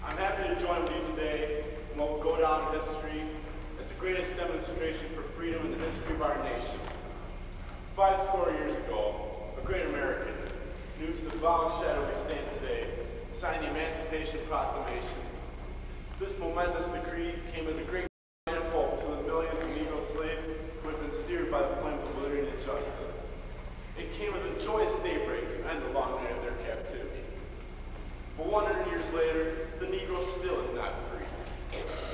I'm happy to join with you today in what will go down in history as the greatest demonstration for freedom in the history of our nation. 50 years ago, a great American, new to the bowed shadow we stand today, signed the Emancipation Proclamation. This momentous decree came as a great sign of hope to the millions of Negro slaves who had been seared by the flames of liberty and justice. It came as a joyous daybreak to end the long night of their captivity. But 100 years later, the Negro still is not free.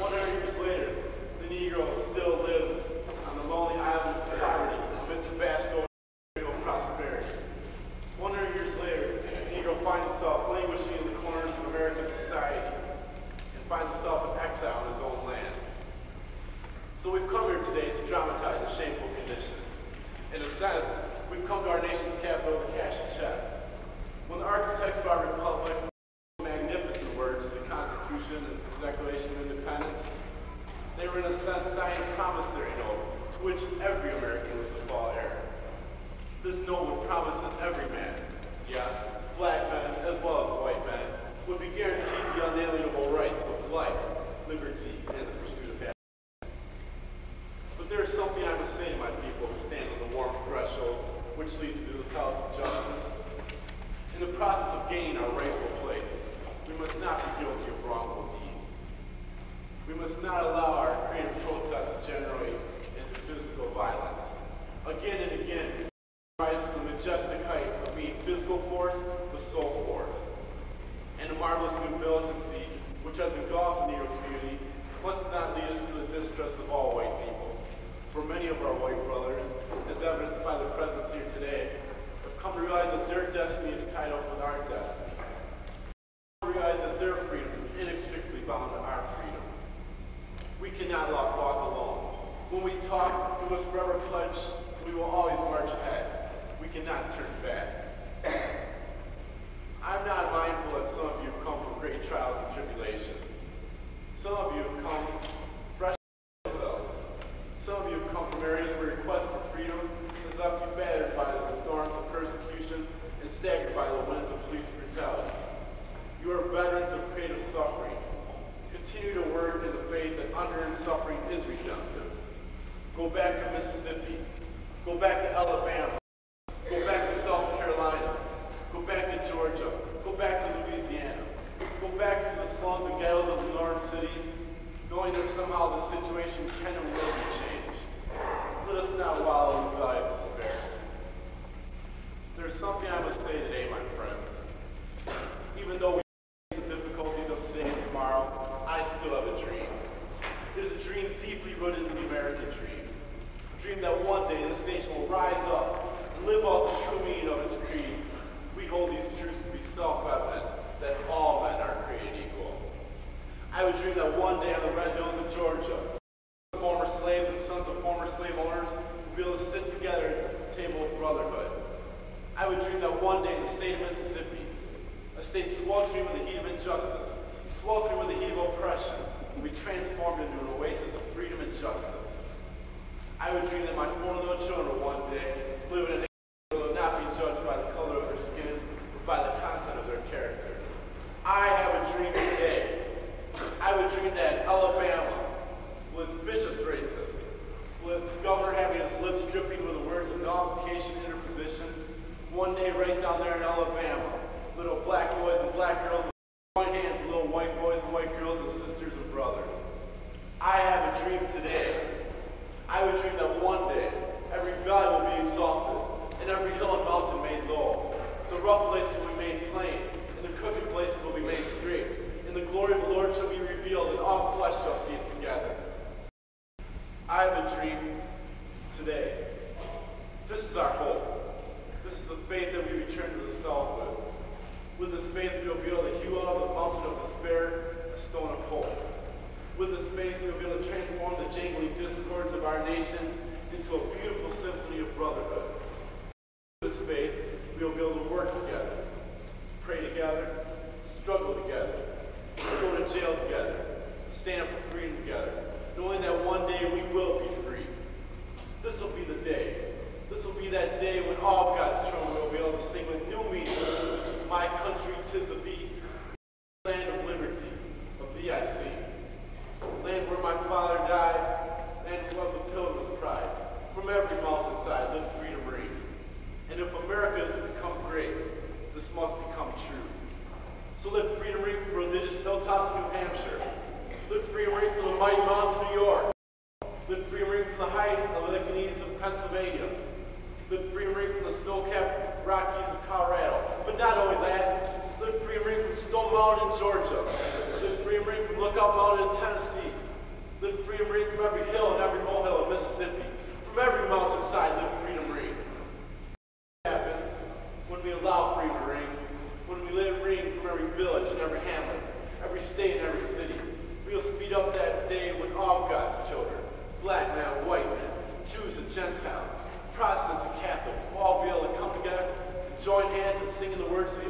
100 years later, the Negro still lives on the lonely island of poverty amidst vast material prosperity. 100 years later, the Negro finds himself languishing in the corners of American society and finds himself in exile in his own land. So we've come here today to dramatize a shameful condition. In a sense, we've come to our nation's capital to cash a check. When the architects of our republic magnificent words of the Constitution and the Declaration of Independence, they were in a sense signing a promissory note to which every American was to fall heir. This note would promise that every man, yes, black men as well as white men, would be guaranteed the unalienable rights of life, liberty, and the pursuit of happiness. But there is something I must say to my people who stand on the warm threshold which leads to the palace of justice. In the process of gaining our rightful place, we must not be guilty of wrongful deeds. We must not allow our creative protests to generate into physical violence. Again and again, we rise to the majestic height of being physical force with soul force. And the marvelous good militancy which has engulfed the Negro community must not lead us to the distrust of all white people. For many of our white brothers, as evidenced by the presence here today, have come to realize that their destiny is tied up with our destiny. Realize that their freedom is inextricably bound to our freedom. We cannot walk alone. When we talk, we must forever pledge we will always march ahead. We cannot turn back. I'm not mindful that some of you have come from great trials and tribulations. Some of you have come fresh from yourselves. Some of you have come from areas where your quest for freedom has left you battered by the storms of persecution and staggered by the winds of police brutality. You are veterans of creative suffering. Continue to work in the faith that unearned suffering is redemptive. Go back to Mississippi. Go back to Alabama. Go back to South Carolina. Go back to Georgia. Go back to Louisiana. Go back to the slums and ghettos of the northern cities, knowing that somehow the situation can and will be changed. Let us not wallow in the valley of despair. There's something I must say today, my friends. Even though we difficulties of today and tomorrow, I still have a dream. It is a dream deeply rooted in the American dream. A dream that one day this nation will rise up and live out the true meaning of its creed. We hold these truths to be self-evident, that all men are created equal. I would dream that one day on the red hills of Georgia, former slaves and sons of former slave owners will be able to sit together at the table of brotherhood. I would dream that one day in the state of Mississippi, a state sweltering with the heat of injustice, sweltering with the heat of oppression, will be transformed into an oasis of freedom and justice. I would dream that my 4 little children will one day live in a nation that will not be judged by the color of their skin, but by the content of their character. I have a dream today. I would dream that Alabama, with its vicious racists, with its governor having his lips dripping with the words of nullification and interposition, one day right down there in Alabama, little black boys and black girls with joint hands, little white boys and white girls and sisters and brothers. I have a dream today. I would dream that one day every valley will be exalted and every hill and mountain made low. The rough places will be made plain and the crooked places will be made straight. And the glory of the Lord shall be revealed and all flesh shall see it together. I have a dream today. This is our hope. This is the faith that we return to the south with. With this faith, we will be able to hew out of the mountain of despair a stone of hope. With this faith, we will be able to transform the jangling discords of our nation into a beautiful symphony of brotherhood. With this faith, we will be able to work together, pray together, struggle together, go to jail together, stand up for freedom together, knowing that one day we will be free. This will be the day. This will be that day when all God's children will be able to sing with new meaning. My country, 'tis of thee, land of liberty. UPIC. Land where my father died, land of the pilgrim's pride. From every mountainside live freedom ring. And if America is to become great, this must become true. So lift freedom ring from religious hilltop to New Hampshire. Lift freedom ring from the mighty mountains of New York. Lift freedom ring from the high Alleghenies of Pennsylvania. Lift freedom ring from the snow-capped Rockies of Colorado. But not only that, lift freedom ring from Stone Mountain in Georgia. Lift freedom ring from Lookout Mountain in Tennessee. Lift freedom ring from every hill and every molehill in Mississippi. From every mountainside, lift freedom ring. What happens when we allow freedom to ring? When we let it ring from every village and every hamlet, every state and every city. We'll speed up that day when all God's children, black men, white men, Jews and Gentiles, Protestants and Catholics, will all be able to come together and join hands and sing in the words of